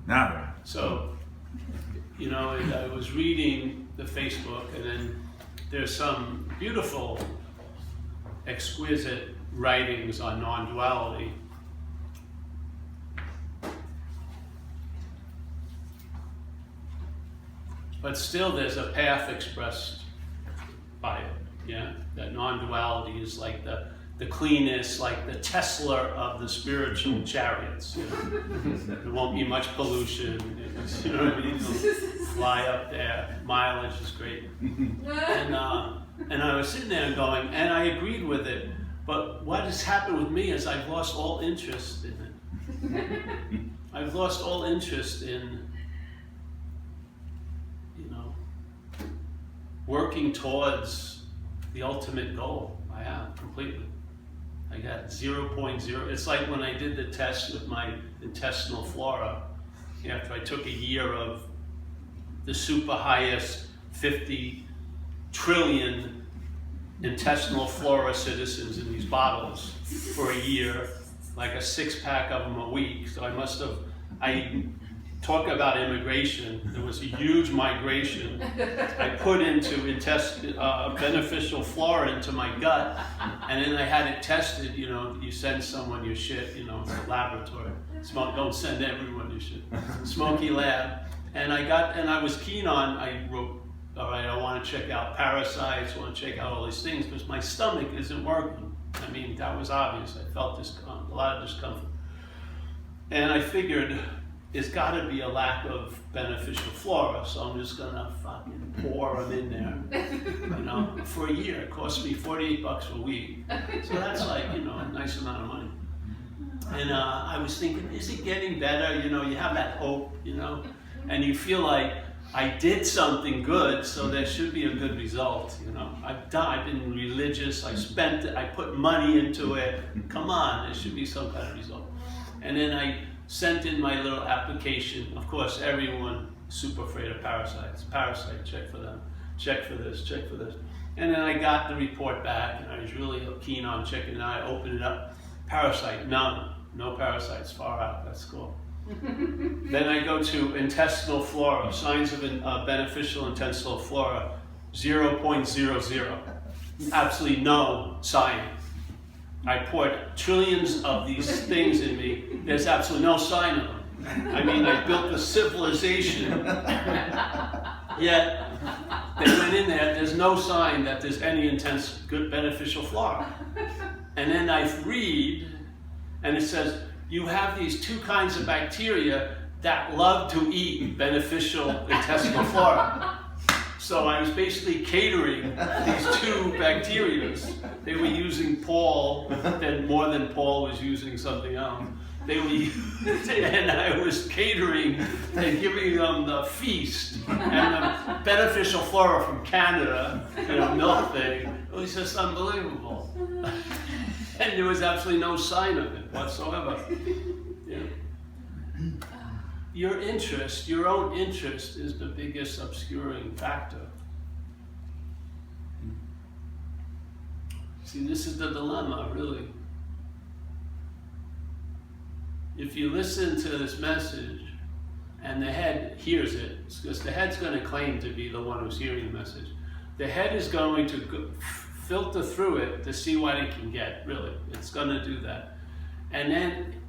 Nada. So, you know, I was reading the Facebook, and then there's some beautiful, exquisite writings on non-duality. But still there's a path expressed by it, yeah? That non-duality is like the cleanest, like the Tesla of the spiritual chariots, you know? There won't be much pollution, you know what I mean? It'll fly up there, mileage is great. And I was sitting there going, and I agreed with it, but what has happened with me is I've lost all interest in it. I've lost all interest in, you know, working towards the ultimate goal. I have, completely. I got 0.0. It's like when I did the test with my intestinal flora, after I took a year of the super highest 50 trillion intestinal flora citizens in these bottles for a year, like a 6-pack of them a week. So I talk about immigration. There was a huge migration. I put into beneficial flora into my gut, and then I had it tested. You know, you send someone your shit, you know, to a laboratory. Don't send everyone your shit. Smoky lab. And I was keen on, I wrote, all right, I want to check out parasites, I want to check out all these things, because my stomach isn't working. I mean, that was obvious. I felt a lot of discomfort. And I figured, it's got to be a lack of beneficial flora, so I'm just going to fucking pour them in there, you know, for a year. It cost me $48 a week. So that's like, you know, a nice amount of money. And I was thinking, is it getting better? You know, you have that hope, you know, and you feel like, I did something good, so there should be a good result, you know. I've been religious, I put money into it. Come on, there should be some kind of result. And then I sent in my little application. Of course, everyone super afraid of parasites. Parasite, check for them. Check for this, check for this. And then I got the report back, and I was really keen on checking it out. I opened it up. Parasite, none. No parasites, far out, that's cool. Then I go to intestinal flora, signs of beneficial intestinal flora, 0.00. Absolutely no sign. I poured trillions of these things in me, there's absolutely no sign of them. I mean, I built a civilization, yet they went in there's no sign that there's any intense, good, beneficial flora. And then I read, and it says, you have these 2 kinds of bacteria that love to eat beneficial intestinal flora. So I was basically catering these 2 bacteria. They were using Paul, then more than Paul was using something else. And I was catering and giving them the feast and the beneficial flora from Canada, you know, milk thing. It was just unbelievable. And there was absolutely no sign of it whatsoever. Yeah. Your interest, your own interest, is the biggest obscuring factor. See, this is the dilemma, really. If you listen to this message, and the head hears it, because the head's going to claim to be the one who's hearing the message, the head is going to filter through it to see what it can get, really. It's going to do that. And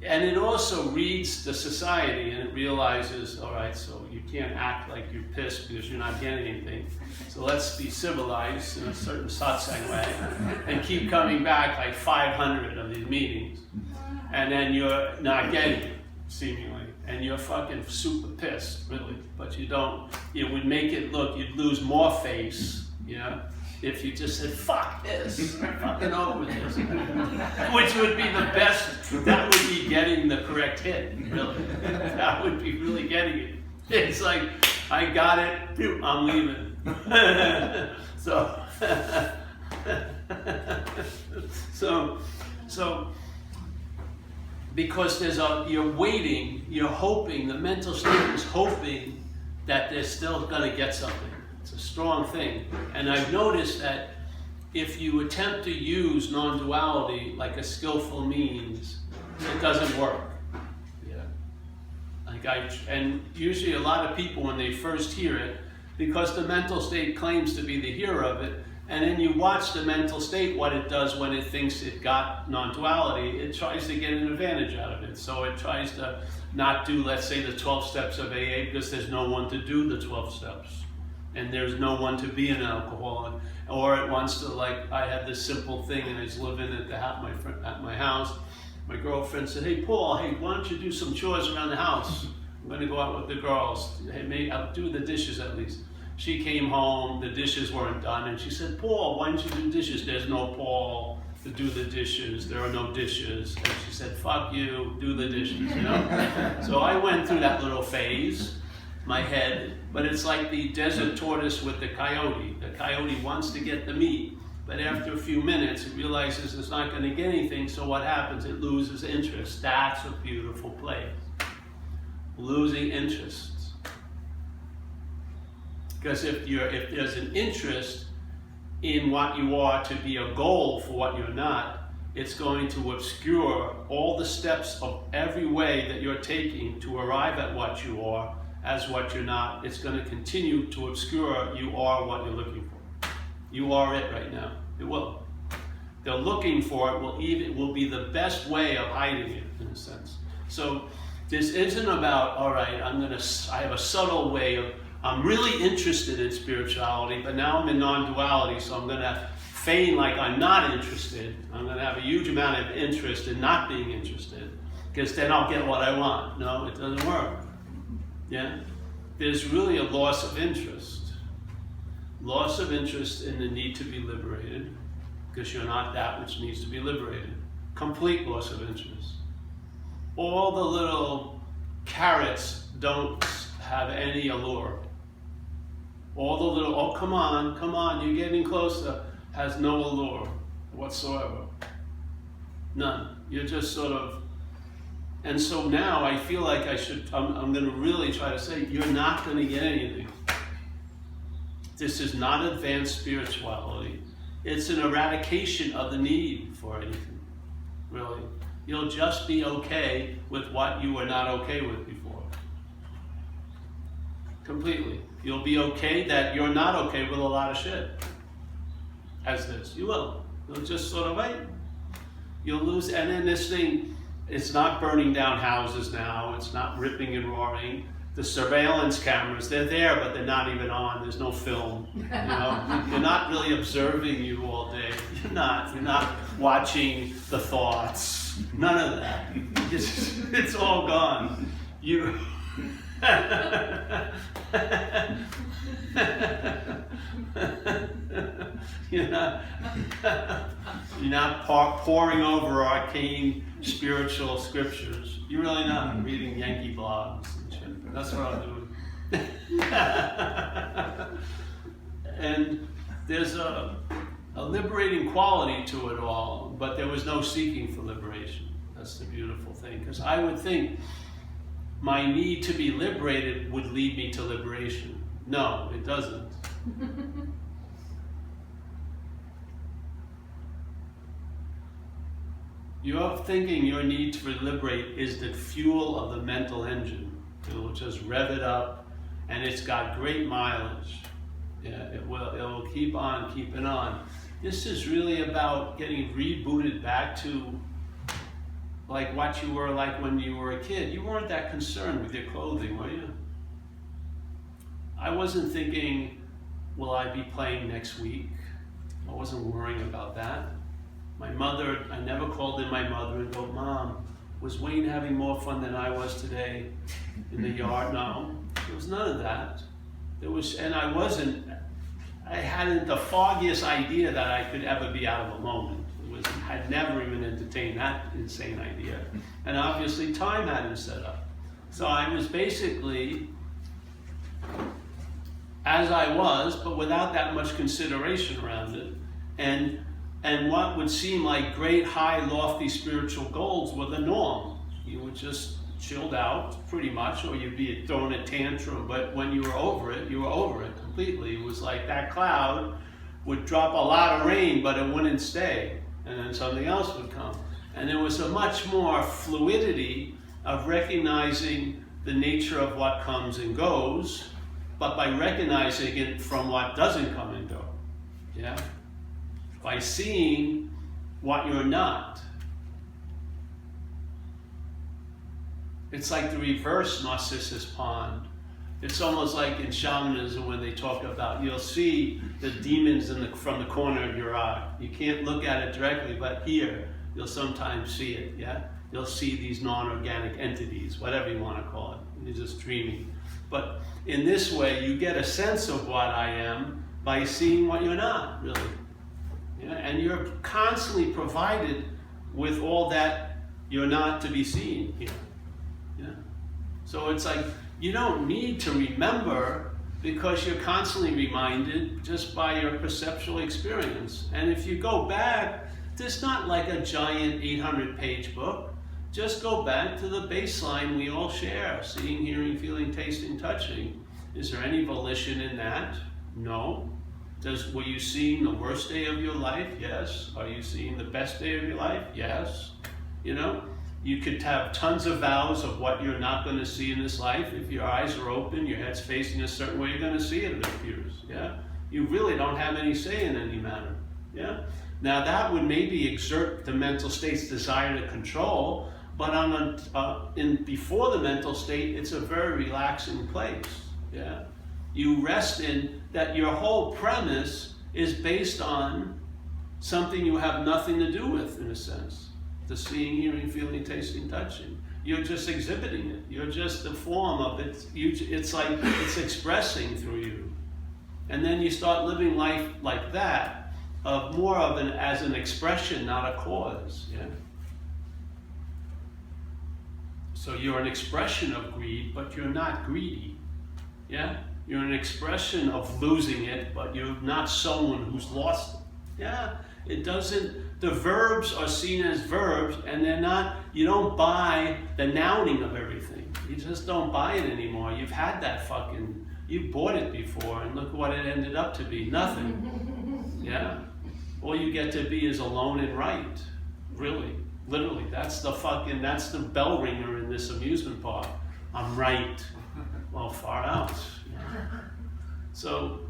it also reads the society, and it realizes, all right, so you can't act like you're pissed because you're not getting anything. So let's be civilized in a certain satsang way and keep coming back like 500 of these meetings. And then you're not getting it, seemingly. And you're fucking super pissed, really. But you don't, it would make it look, you'd lose more face, yeah? If you just said, fuck this, I'm fucking over this. Which would be the best, that would be getting the correct hit, really. That would be really getting it. It's like, I got it, I'm leaving. So, because you're waiting, you're hoping, the mental state is hoping that they're still gonna get something. It's a strong thing. And I've noticed that if you attempt to use non-duality like a skillful means, it doesn't work. Yeah. Like and usually a lot of people when they first hear it, because the mental state claims to be the hearer of it, and then you watch the mental state, what it does when it thinks it got non-duality, it tries to get an advantage out of it. So it tries to not do, let's say, the 12 steps of AA because there's no one to do the 12 steps. And there's no one to be an alcoholic. Or it wants to, like, I had this simple thing and I was living at my house. My girlfriend said, hey, Paul, hey, why don't you do some chores around the house? I'm going to go out with the girls. Hey, maybe I'll do the dishes at least. She came home, the dishes weren't done, and she said, Paul, why don't you do dishes? There's no Paul to do the dishes. There are no dishes. And she said, fuck you, do the dishes, you know? So I went through that little phase, my head, but it's like the desert tortoise with the coyote. The coyote wants to get the meat, but after a few minutes, it realizes it's not going to get anything, so what happens? It loses interest. That's a beautiful place. Losing interest. Because if there's an interest in what you are to be a goal for what you're not, it's going to obscure all the steps of every way that you're taking to arrive at what you are as what you're not. It's going to continue to obscure you are what you're looking for. You are it right now. It will. They're looking for it will be the best way of hiding it, in a sense. So this isn't about, all right, I have a subtle way of, I'm really interested in spirituality, but now I'm in non-duality, so I'm going to feign like I'm not interested. I'm going to have a huge amount of interest in not being interested, because then I'll get what I want. No, it doesn't work. Yeah? There's really a loss of interest. Loss of interest in the need to be liberated, because you're not that which needs to be liberated. Complete loss of interest. All the little carrots don't have any allure. All the little, oh, come on, you're getting closer, has no allure whatsoever. None. You're just sort of, and so now I feel like I'm going to really try to say, you're not going to get anything. This is not advanced spirituality. It's an eradication of the need for anything, really. You'll just be okay with what you were not okay with before. Completely. You'll be okay that you're not okay with a lot of shit. As this. You will. You'll just sort of wait. You'll lose, and then this thing, it's not burning down houses now. It's not ripping and roaring. The surveillance cameras, they're there, but they're not even on. There's no film. You know, you're not really observing you all day. You're not watching the thoughts. None of that. It's all gone. You're not pouring over arcane spiritual scriptures. You're really not reading Yankee blogs and shit. That's what I'm doing. And there's a liberating quality to it all, but there was no seeking for liberation. That's the beautiful thing. Because I would think my need to be liberated would lead me to liberation. No, it doesn't. You're thinking your need to liberate is the fuel of the mental engine. It will just rev it up, and it's got great mileage. Yeah, it will keep on keeping on. This is really about getting rebooted back to like what you were like when you were a kid. You weren't that concerned with your clothing, were you? I wasn't thinking, will I be playing next week? I wasn't worrying about that. My mother, I never called in my mother and go, Mom, was Wayne having more fun than I was today in the yard? No, there was none of that. I hadn't the foggiest idea that I could ever be out of a moment. I'd never even entertained that insane idea. And obviously time hadn't set up. So I was basically as I was, but without that much consideration around it. And what would seem like great, high, lofty spiritual goals were the norm. You were just chilled out, pretty much, or you'd be throwing a tantrum. But when you were over it completely. It was like that cloud would drop a lot of rain, but it wouldn't stay. And then something else would come. And there was a much more fluidity of recognizing the nature of what comes and goes, but by recognizing it from what doesn't come and go. Yeah? By seeing what you're not. It's like the reverse Narcissus pond. It's almost like in shamanism when they talk about, you'll see the demons from the corner of your eye. You can't look at it directly, but here, you'll sometimes see it, yeah? You'll see these non-organic entities, whatever you want to call it. You're just dreaming. But in this way, you get a sense of what I am by seeing what you're not, really. Yeah? And you're constantly provided with all that you're not to be seen here. Yeah? So it's like, you don't need to remember because you're constantly reminded just by your perceptual experience. And if you go back, there's not like a giant 800-page book. Just go back to the baseline we all share: seeing, hearing, feeling, tasting, touching. Is there any volition in that? No. Were you seeing the worst day of your life? Yes. Are you seeing the best day of your life? Yes. You know, you could have tons of vows of what you're not going to see in this life. If your eyes are open, your head's facing a certain way, you're going to see it, it appears. Yeah. You really don't have any say in any matter. Yeah. Now that would maybe exert the mental state's desire to control, but before the mental state, it's a very relaxing place. Yeah, you rest in that. Your whole premise is based on something you have nothing to do with, in a sense. The seeing, hearing, feeling, tasting, touching. You're just exhibiting it. You're just the form of it. It's like it's expressing through you, and then you start living life like that, as an expression, not a cause. Yeah. So you're an expression of greed, but you're not greedy. Yeah? You're an expression of losing it, but you're not someone who's lost it. Yeah? It doesn't, the verbs are seen as verbs, and they're not, you don't buy the nouning of everything. You just don't buy it anymore. You've had that you bought it before, and look what it ended up to be. Nothing. Yeah? All you get to be is alone and right. Really. Literally, that's the bell ringer in this amusement park. I'm right. Well, far out. So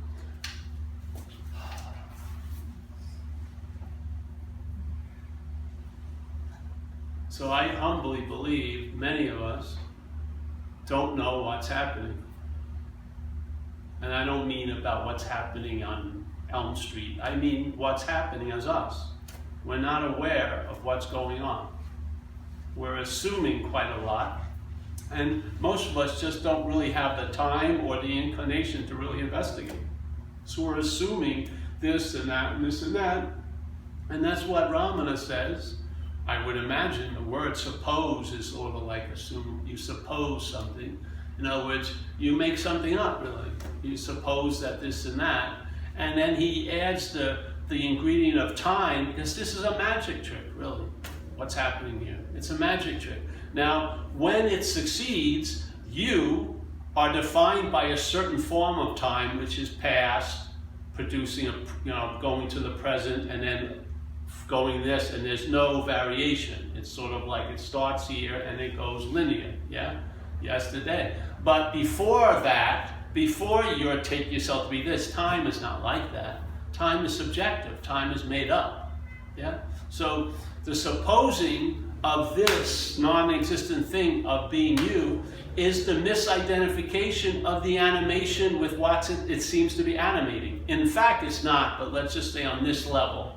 I humbly believe many of us don't know what's happening. And I don't mean about what's happening on Elm Street. I mean what's happening as us. We're not aware of what's going on. We're assuming quite a lot, and most of us just don't really have the time or the inclination to really investigate. So we're assuming this and that and this and that, and that's what Ramana says. I would imagine the word suppose is sort of like assume. You suppose something. In other words, you make something up, really. You suppose that this and that, and then he adds the ingredient of time, because this is a magic trick, really, what's happening here. It's a magic trick. Now, when it succeeds, you are defined by a certain form of time, which is past, producing going to the present, and then going this, and there's no variation. It's sort of like it starts here and it goes linear, yeah? Yesterday. But before that, before you take yourself to be this, time is not like that. Time is subjective. Time is made up. Yeah? So the supposing of this non-existent thing of being you is the misidentification of the animation with what it seems to be animating. In fact, it's not, but let's just say on this level.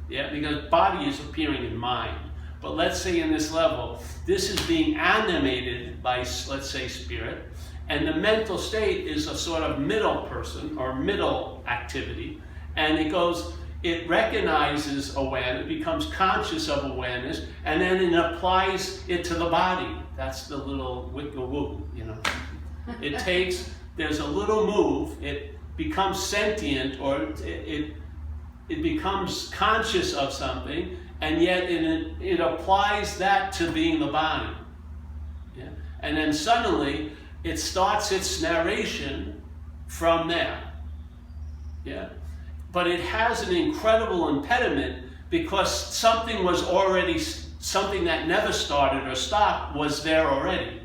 Yeah? Because body is appearing in mind. But let's say in this level, this is being animated by, let's say, spirit, and the mental state is a sort of middle person or middle activity. And it recognizes awareness, it becomes conscious of awareness, and then it applies it to the body. That's the little wiggle-woo, there's a little move, it becomes sentient, or it becomes conscious of something, and yet it applies that to being the body. Yeah? And then suddenly, it starts its narration from there. Yeah? But it has an incredible impediment because something that never started or stopped was there already.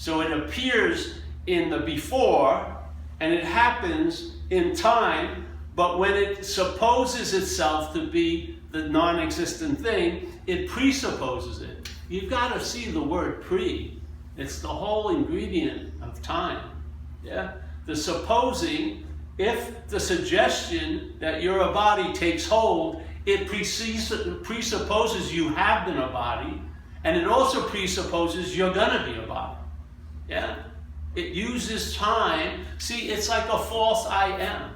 So it appears in the before, and it happens in time, but when it supposes itself to be the non-existent thing, it presupposes it. You've got to see the word pre. It's the whole ingredient of time. Yeah? The supposing, if the suggestion that you're a body takes hold, it presupposes you have been a body, and it also presupposes you're going to be a body. Yeah? It uses time. See, it's like a false I am.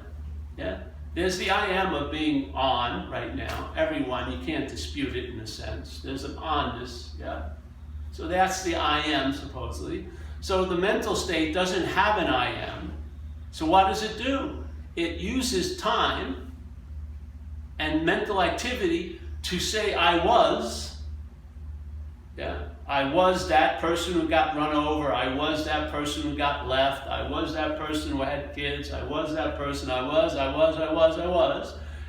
Yeah? There's the I am of being on right now. Everyone, you can't dispute it in a sense. There's an onness. Yeah? So that's the I am, supposedly. So the mental state doesn't have an I am. So what does it do? It uses time and mental activity to say I was. Yeah. I was that person who got run over. I was that person who got left. I was that person who had kids. I was that person. I was.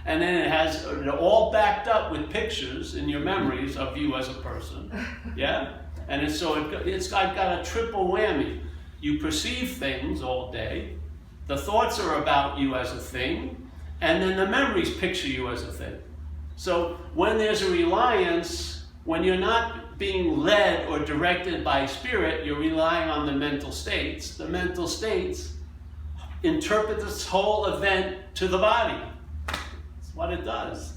And then it has it all backed up with pictures in your memories of you as a person. Yeah? And it's got a triple whammy. You perceive things all day. The thoughts are about you as a thing. And then the memories picture you as a thing. So when there's a reliance, when you're not being led or directed by spirit, you're relying on the mental states. The mental states interpret this whole event to the body. That's what it does.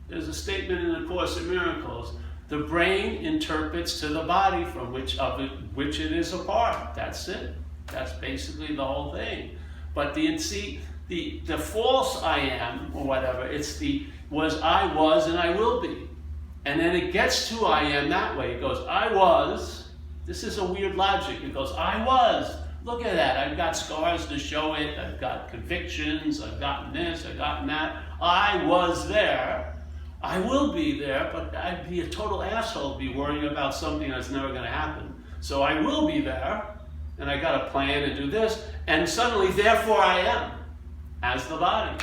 There's a statement in the Course in Miracles. The brain interprets to the body from which it is a part. That's it. That's basically the whole thing. But the false I am, or whatever, it's I was and I will be. And then it gets to I am that way. It goes, I was. This is a weird logic. It goes, I was. Look at that. I've got scars to show it. I've got convictions. I've gotten this. I've gotten that. I was there. I will be there, but I'd be a total asshole to be worrying about something that's never going to happen. So I will be there, and I got a plan to do this, and suddenly, therefore I am, as the body.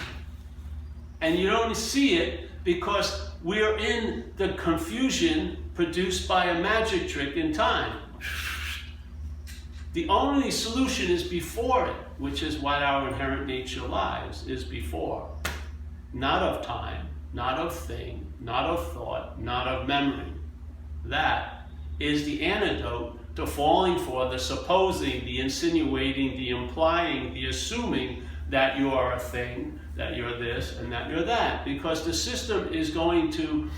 And you don't see it because we're in the confusion produced by a magic trick in time. The only solution is before it, which is what our inherent nature lies, is before. Not of time, not of thing, not of thought, not of memory. That is the antidote to falling for the supposing, the insinuating, the implying, the assuming that you are a thing, that you're this, and that you're that. Because the system is going to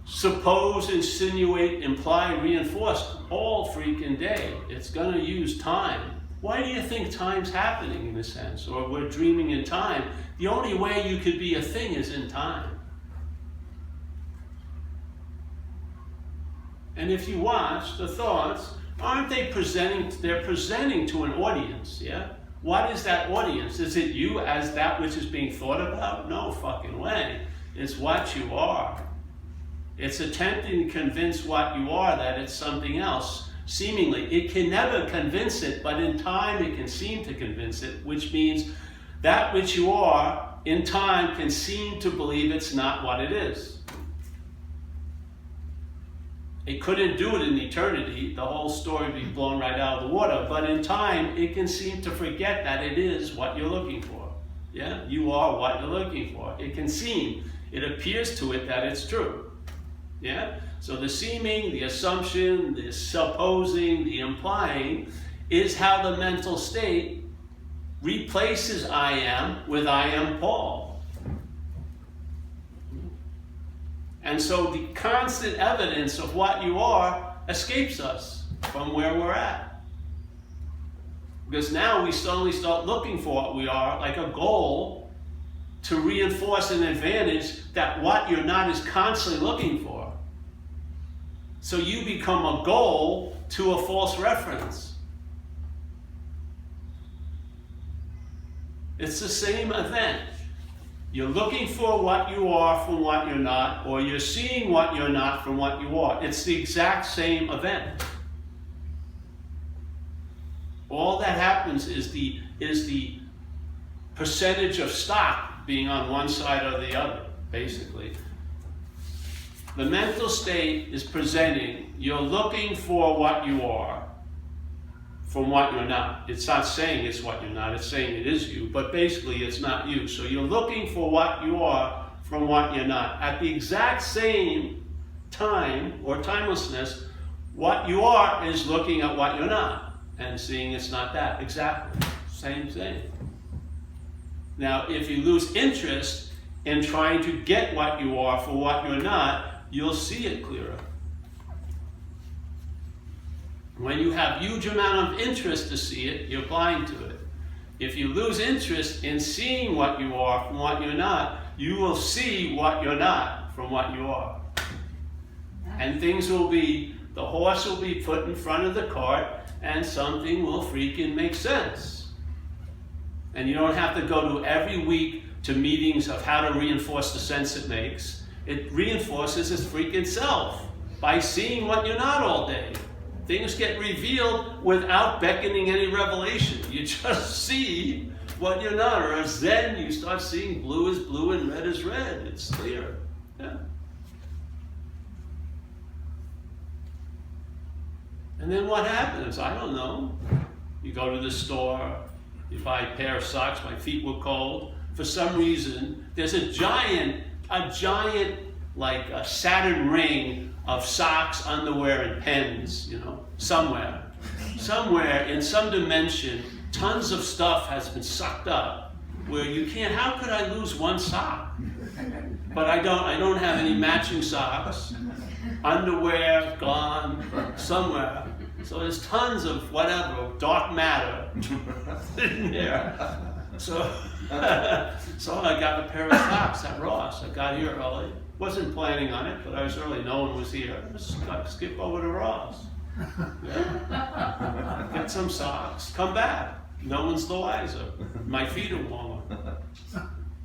suppose, insinuate, imply, reinforce all freaking day. It's going to use time. Why do you think time's happening in a sense? Or we're dreaming in time? The only way you could be a thing is in time. And if you watch the thoughts, aren't they presenting? They're presenting to an audience, yeah? What is that audience? Is it you as that which is being thought about? No fucking way. It's what you are. It's attempting to convince what you are that it's something else. Seemingly, it can never convince it, but in time it can seem to convince it, which means that which you are in time can seem to believe it's not what it is. It couldn't do it in eternity. The whole story would be blown right out of the water. But in time, it can seem to forget that it is what you're looking for. Yeah? You are what you're looking for. It can seem, it appears to it that it's true. Yeah? So the seeming, the assumption, the supposing, the implying is how the mental state replaces I am with I am Paul. And so the constant evidence of what you are escapes us from where we're at. Because now we suddenly start looking for what we are, like a goal to reinforce an advantage that what you're not is constantly looking for. So you become a goal to a false reference. It's the same event. You're looking for what you are from what you're not, or you're seeing what you're not from what you are. It's the exact same event. All that happens is the percentage of stock being on one side or the other, basically. The mental state is presenting, you're looking for what you are from what you're not. It's not saying it's what you're not, it's saying it is you, but basically it's not you. So you're looking for what you are from what you're not. At the exact same time, or timelessness, what you are is looking at what you're not and seeing it's not that. Exactly. Same thing. Now, if you lose interest in trying to get what you are for what you're not, you'll see it clearer. When you have huge amount of interest to see it, you're blind to it. If you lose interest in seeing what you are from what you're not, you will see what you're not from what you are. And things will be, the horse will be put in front of the cart, and something will freaking make sense. And you don't have to go to every week to meetings of how to reinforce the sense it makes. It reinforces its freaking self by seeing what you're not all day. Things get revealed without beckoning any revelation. You just see what you're not. Or as Zen, you start seeing blue is blue and red is red. It's clear. Yeah. And then what happens? I don't know. You go to the store, you buy a pair of socks, my feet were cold. For some reason, there's a giant like a Saturn ring of socks, underwear, and pens, somewhere. Somewhere in some dimension, tons of stuff has been sucked up where you can't, how could I lose one sock? But I don't have any matching socks. Underwear, gone, somewhere. So there's tons of whatever, dark matter in there. So I got a pair of socks at Ross. I got here early. Wasn't planning on it, but I was early. No one was here. Just skip over to Ross. Yeah. Get some socks. Come back. No one's the wiser. My feet are warmer.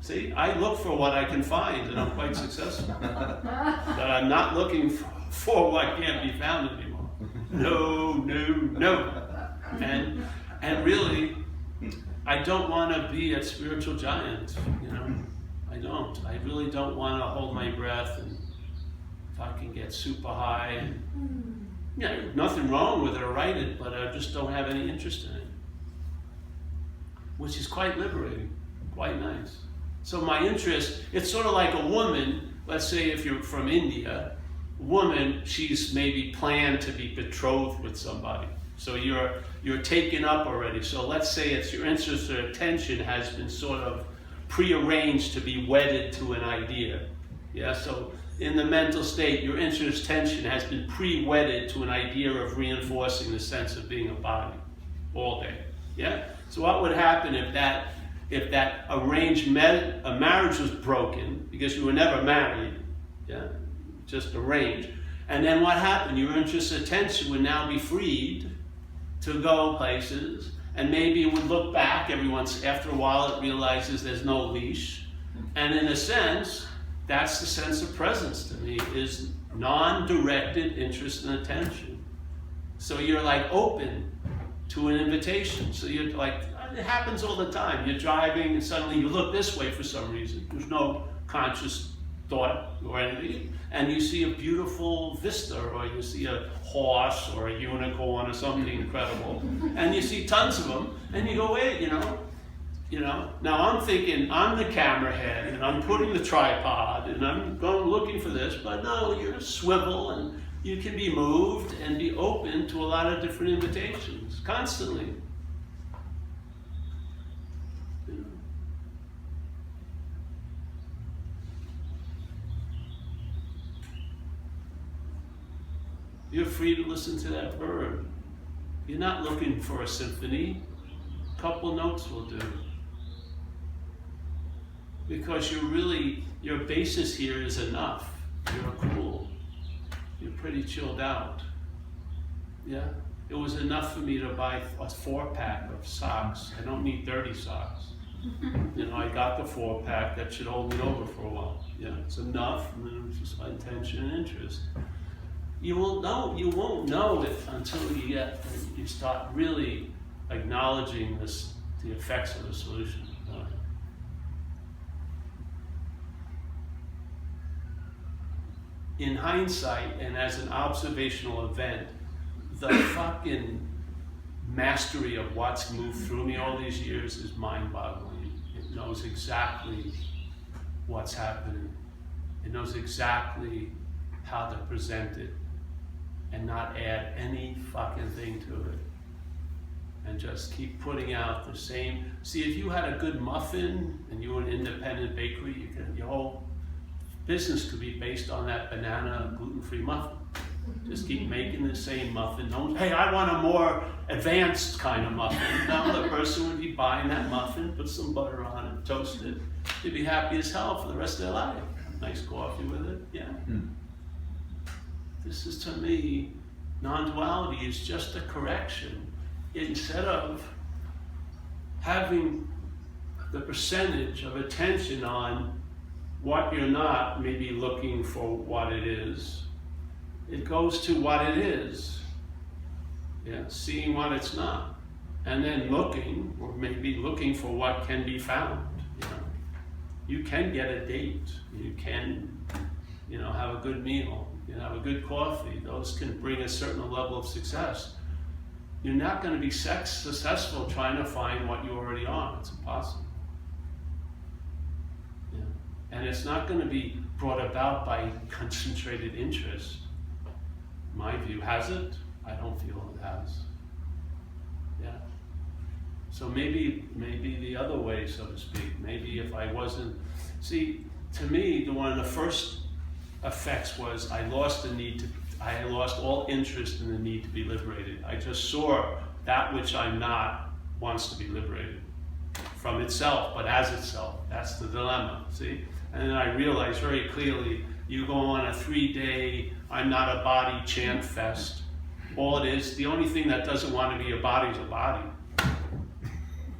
See, I look for what I can find, and I'm quite successful. But I'm not looking for what can't be found anymore. No. And really, I don't want to be a spiritual giant, I don't. I really don't want to hold my breath and if I can get super high. And, nothing wrong with it or write it, but I just don't have any interest in it. Which is quite liberating, quite nice. So my interest, it's sort of like a woman, let's say if you're from India, woman, she's maybe planned to be betrothed with somebody. So you're taken up already. So let's say it's your interest or attention has been sort of prearranged to be wedded to an idea. Yeah, so in the mental state, your interest attention has been pre-wedded to an idea of reinforcing the sense of being a body all day. Yeah? So what would happen if that arranged marriage was broken because you were never married, yeah, just arranged, and then what happened? Your interest attention would now be freed to go places, and maybe it would look back after a while it realizes there's no leash, and in a sense, that's the sense of presence to me, is non-directed interest and attention. So you're like open to an invitation. So you're like, it happens all the time. You're driving and suddenly you look this way for some reason. There's no conscious thought or anything. And you see a beautiful vista, or you see a horse or a unicorn or something incredible. And you see tons of them. And you go, wait, now I'm thinking I'm the camera head and I'm putting the tripod and I'm going looking for this, but no, you're a swivel and you can be moved and be open to a lot of different invitations constantly. You're free to listen to that bird. You're not looking for a symphony. A couple notes will do. Because your basis here is enough. You're cool. You're pretty chilled out. Yeah? It was enough for me to buy a 4-pack of socks. I don't need 30 socks. I got the 4-pack that should hold me over for a while. Yeah, it's enough, and then it's just my intention and interest. You won't know it until you start really acknowledging the effects of the solution. in hindsight and as an observational event, the fucking mastery of what's moved through me all these years is mind-boggling. It knows exactly what's happening. It knows exactly how to present it and not add any fucking thing to it. And just keep putting out the same. See, if you had a good muffin and you were an independent bakery, your whole business could be based on that banana gluten-free muffin. Just keep making the same muffin. Hey, I want a more advanced kind of muffin. Now the person would be buying that muffin, put some butter on it, toast it. They'd be happy as hell for the rest of their life. Nice coffee with it, yeah. This is, to me, non-duality is just a correction. Instead of having the percentage of attention on what you're not, maybe looking for what it is, it goes to what it is. Yeah, seeing what it's not. And then looking, or maybe looking for what can be found. You know, you can get a date. You can, have a good meal. You have a good coffee. Those can bring a certain level of success. You're not going to be successful trying to find what you already are. It's impossible. Yeah. And it's not going to be brought about by concentrated interest. My view, has it? I don't feel it has. Yeah. So maybe the other way, so to speak. Maybe if I wasn't. See, to me, one of the first effects was I lost all interest in the need to be liberated. I just saw that which I'm not wants to be liberated from itself, but as itself. That's the dilemma, see? And then I realized very clearly, you go on a 3-day, I'm not a body chant fest. All it is, the only thing that doesn't want to be a body is a body.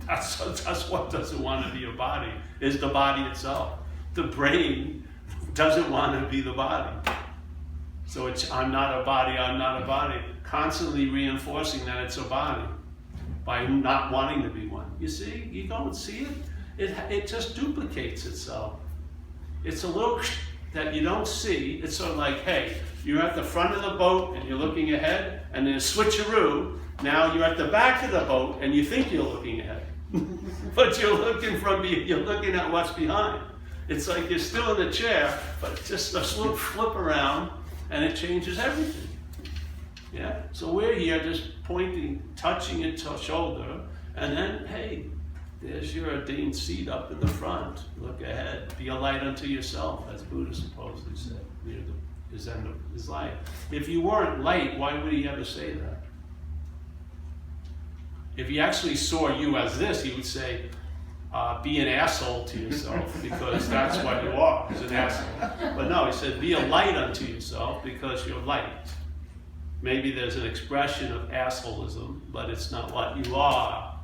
That's what doesn't want to be a body, is the body itself. The brain doesn't want to be the body. So it's, I'm not a body, constantly reinforcing that it's a body by not wanting to be one. You see, you don't see it? It just duplicates itself. It's a little that you don't see. It's sort of like, hey, you're at the front of the boat and you're looking ahead, and then switcheroo, now you're at the back of the boat and you think you're looking ahead. But you're looking at what's behind. It's like you're still in the chair, but it's just a little flip around and it changes everything. Yeah? So we're here just pointing, touching it to shoulder, and then, hey, there's your ordained seat up in the front. Look ahead. Be a light unto yourself, as Buddha supposedly said near his end of his life. If you weren't light, why would he ever say that? If he actually saw you as this, he would say, be an asshole to yourself, because that's what you are, is an asshole. But no, he said, be a light unto yourself, because you're light. Maybe there's an expression of assholism, but it's not what you are.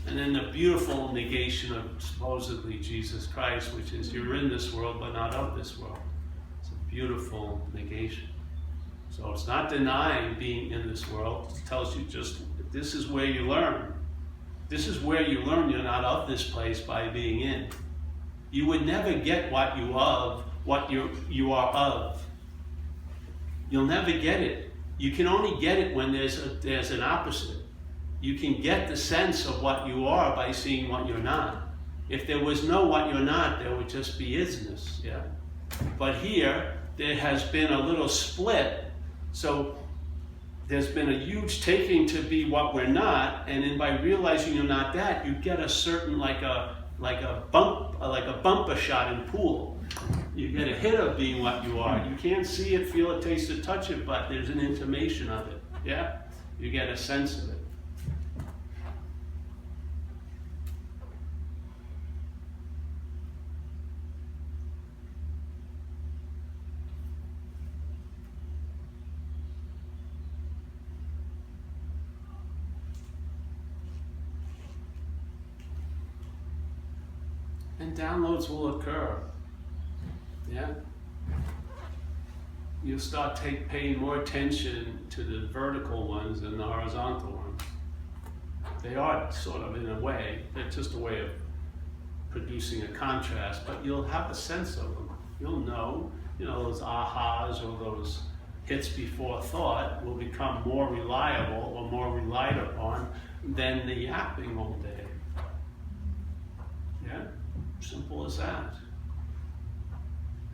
And then the beautiful negation of supposedly Jesus Christ, which is you're in this world, but not of this world. It's a beautiful negation. So it's not denying being in this world. It tells you just, this is where you learn. This is where you learn you're not of this place by being in. You would never get what you are of. You'll never get it. You can only get it when there's an opposite. You can get the sense of what you are by seeing what you're not. If there was no what you're not, there would just be isness. Yeah. But here, there has been a little split. So there's been a huge taking to be what we're not, and then by realizing you're not that, you get a certain like a bumper shot in pool. You get a hit of being what you are. You can't see it, feel it, taste it, touch it, but there's an intimation of it. Yeah? You get a sense of it. And downloads will occur. Yeah? You'll start paying more attention to the vertical ones than the horizontal ones. They are sort of, in a way, they're just a way of producing a contrast, but you'll have a sense of them. You'll know, those ahas or those hits before thought will become more reliable or more relied upon than the yapping all day. Yeah, simple as that.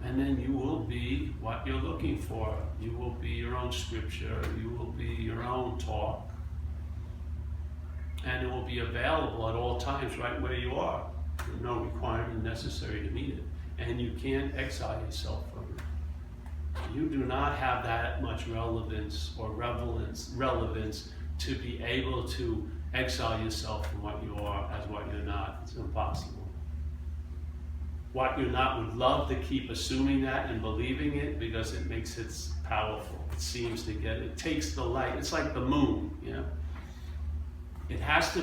And then you will be what you're looking for. You will be your own scripture. You will be your own talk. And it will be available at all times right where you are. There's no requirement necessary to meet it. And you can't exile yourself from it. You do not have that much relevance or relevance to be able to exile yourself from what you are as what you're not. It's impossible. What you're not would love to keep assuming that and believing it because it makes it powerful. It seems to it takes the light. It's like the moon, It has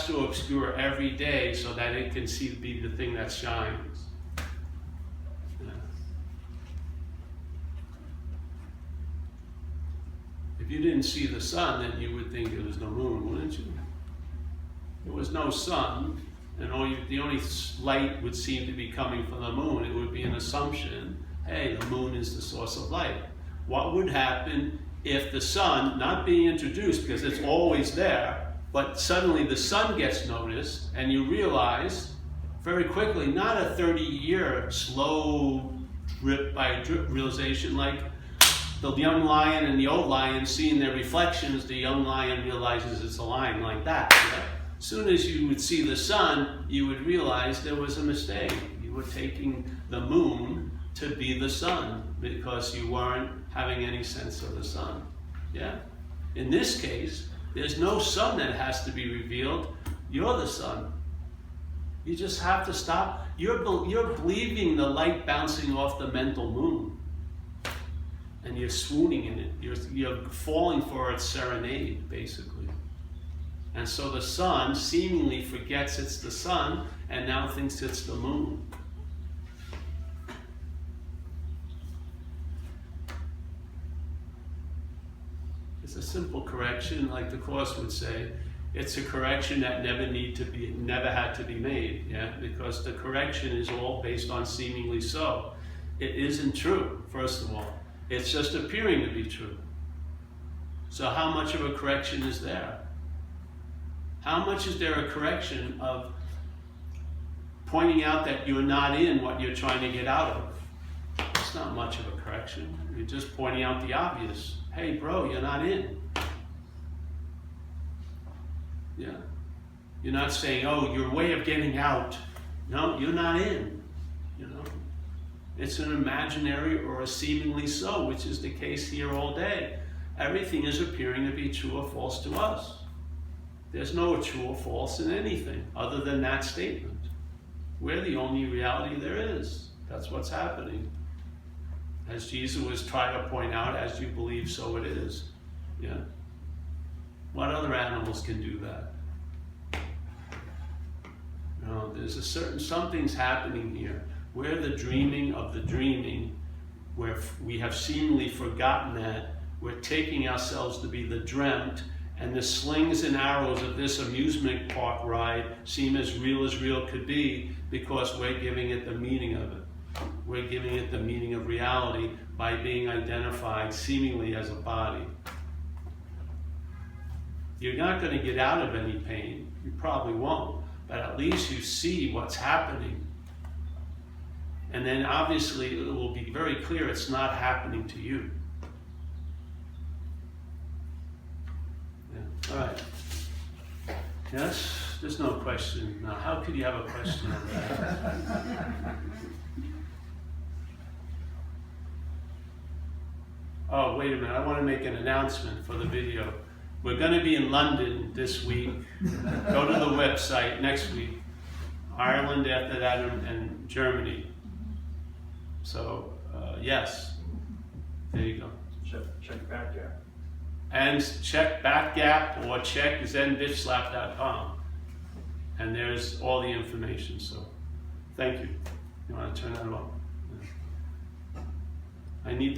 to obscure every day so that it can be the thing that shines. If you didn't see the sun, then you would think it was no moon, wouldn't you? There was no sun, and the only light would seem to be coming from the moon. It would be an assumption, hey, the moon is the source of light. What would happen if the sun, not being introduced because it's always there, but suddenly the sun gets noticed and you realize very quickly, not a 30-year slow drip by drip realization like the young lion and the old lion seeing their reflections, the young lion realizes it's a lion like that. As soon as you would see the sun, you would realize there was a mistake. You were taking the moon to be the sun because you weren't having any sense of the sun. Yeah? In this case, there's no sun that has to be revealed. You're the sun. You just have to stop. You're believing the light bouncing off the mental moon. And you're swooning in it. You're falling for its serenade, basically. And so the sun seemingly forgets it's the sun and now thinks it's the moon. It's a simple correction, like the Course would say. It's a correction that never had to be made, because the correction is all based on seemingly so. It isn't true, first of all. It's just appearing to be true. So how much of a correction is there? How much is there a correction of pointing out that you're not in what you're trying to get out of? It's not much of a correction. You're just pointing out the obvious. Hey, bro, you're not in. Yeah. You're not saying, oh, your way of getting out. No, you're not in. It's an imaginary or a seemingly so, which is the case here all day. Everything is appearing to be true or false to us. There's no true or false in anything other than that statement. We're the only reality there is. That's what's happening. As Jesus was trying to point out, as you believe, so it is. Yeah. What other animals can do that? No, there's something's happening here. We're the dreaming of the dreaming, where we have seemingly forgotten that. We're taking ourselves to be the dreamt, and the slings and arrows of this amusement park ride seem as real could be because we're giving it the meaning of it. We're giving it the meaning of reality by being identified seemingly as a body. You're not going to get out of any pain. You probably won't, but at least you see what's happening. And then obviously it will be very clear it's not happening to you. Yeah. All right. Yes? There's no question. Now, how could you have a question on that? Oh, wait a minute. I want to make an announcement for the video. We're going to be in London this week. Go to the website next week. Ireland after that, and Germany. So, yes, there you go. Check Back Gap. And check Back Gap or check zenbitchslap.com. And there's all the information. So, thank you. You want to turn that off? I need